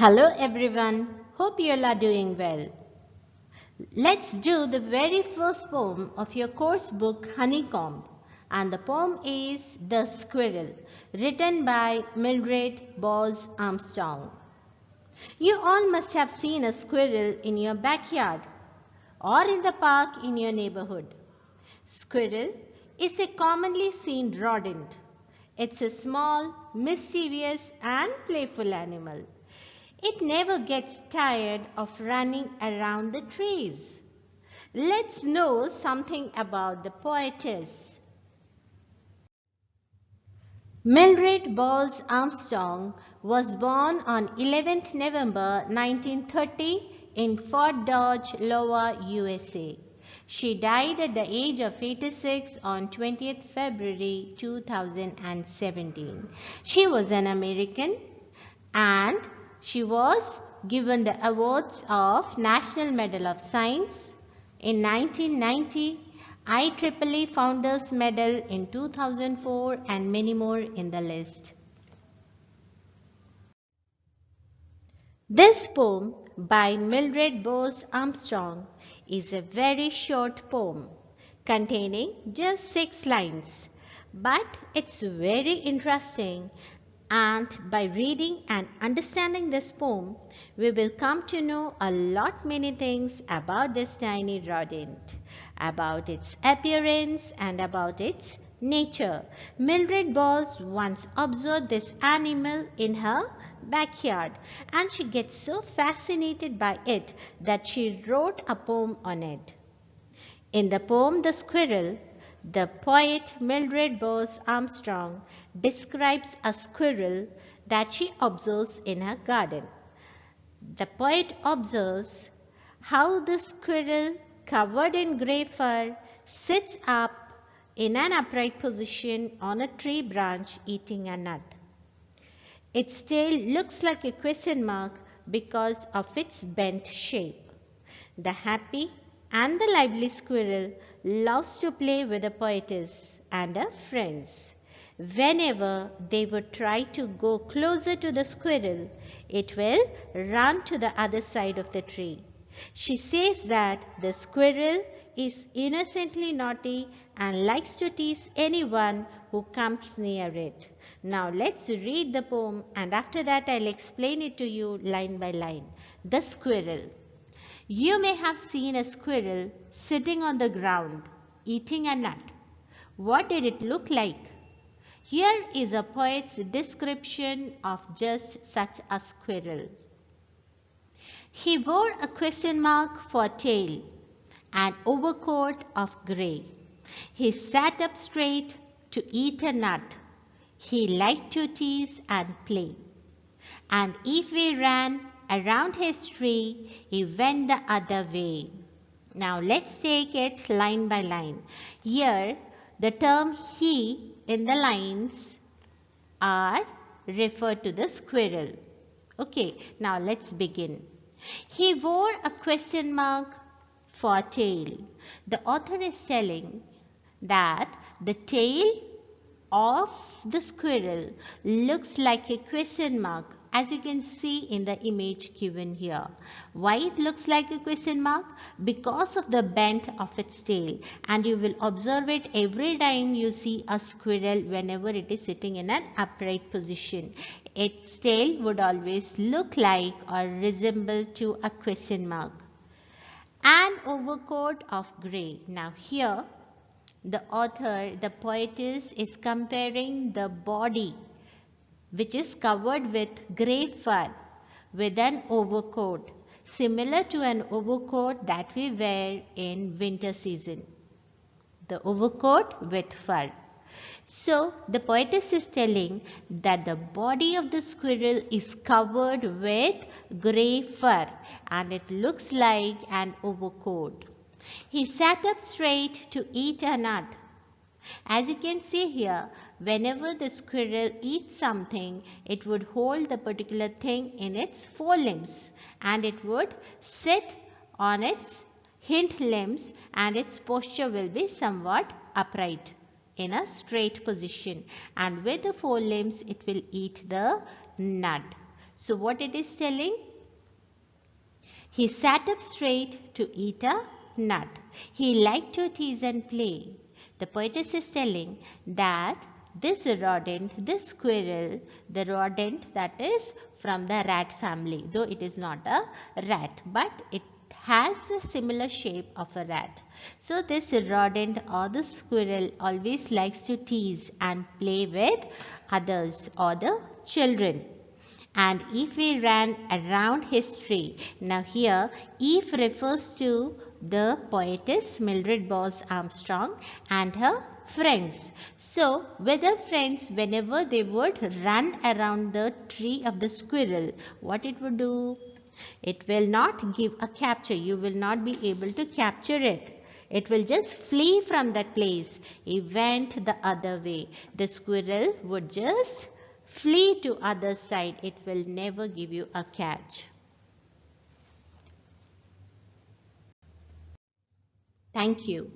Hello everyone, hope you all are doing well. Let's do the very first poem of your course book Honeycomb, and the poem is The Squirrel, written by Mildred Bowes Armstrong. You all must have seen a squirrel in your backyard or in the park in your neighborhood. Squirrel is a commonly seen rodent. It's a small, mischievous and playful animal. It never gets tired of running around the trees. Let's know something about the poetess. Mildred Bowes Armstrong was born on 11th November 1930 in Fort Dodge, Iowa, USA. She died at the age of 86 on 20th February 2017. She was an American and she was given the awards of National Medal of Science in 1990, IEEE Founders Medal in 2004 and many more in the list. This poem by Mildred Bowes Armstrong is a very short poem containing just 6 lines, but it's very interesting. And by reading and understanding this poem, we will come to know a lot many things about this tiny rodent, about its appearance and about its nature. Mildred Bowes once observed this animal in her backyard and she gets so fascinated by it that she wrote a poem on it. In the poem The Squirrel, the poet Mildred Bowes Armstrong describes a squirrel that she observes in her garden. The poet observes how the squirrel, covered in grey fur, sits up in an upright position on a tree branch eating a nut. Its tail looks like a question mark because of its bent shape. The happy and the lively squirrel loves to play with the poetess and her friends. Whenever they would try to go closer to the squirrel, it will run to the other side of the tree. She says that the squirrel is innocently naughty and likes to tease anyone who comes near it. Now let's read the poem and after that I'll explain it to you line by line. The Squirrel. You may have seen a squirrel sitting on the ground, eating a nut. What did it look like? Here is a poet's description of just such a squirrel. He wore a question mark for tail, an overcoat of grey. He sat up straight to eat a nut. He liked to tease and play. And if we ran around his tree, he went the other way. Now let's take it line by line. Here, the term he in the lines are referred to the squirrel. Okay, now let's begin. He wore a question mark for tail. The author is telling that the tail of the squirrel looks like a question mark, as you can see in the image given here. Why it looks like a question mark? Because of the bend of its tail, and you will observe it every time you see a squirrel whenever it is sitting in an upright position. Its tail would always look like or resemble to a question mark. An overcoat of grey. Now here the author, the poetess, is comparing the body which is covered with grey fur with an overcoat similar to an overcoat that we wear in winter season. The overcoat with fur. So the poetess is telling that the body of the squirrel is covered with grey fur and it looks like an overcoat. He sat up straight to eat a nut. As you can see here, whenever the squirrel eats something, it would hold the particular thing in its forelimbs and it would sit on its hind limbs and its posture will be somewhat upright in a straight position, and with the forelimbs it will eat the nut. So what it is telling? He sat up straight to eat a nut. He liked to tease and play. The poetess is telling that this rodent, this squirrel, the rodent that is from the rat family, though it is not a rat, but it has a similar shape of a rat. So this rodent or the squirrel always likes to tease and play with others or the children. And if we ran around his tree. Now here Eve refers to the poetess Mildred Bowes Armstrong and her friends. So with her friends, whenever they would run around the tree of the squirrel, what it would do? It will not give a capture. You will not be able to capture it. It will just flee from that place. It went the other way. The squirrel would just flee to other side. It will never give you a catch. Thank you.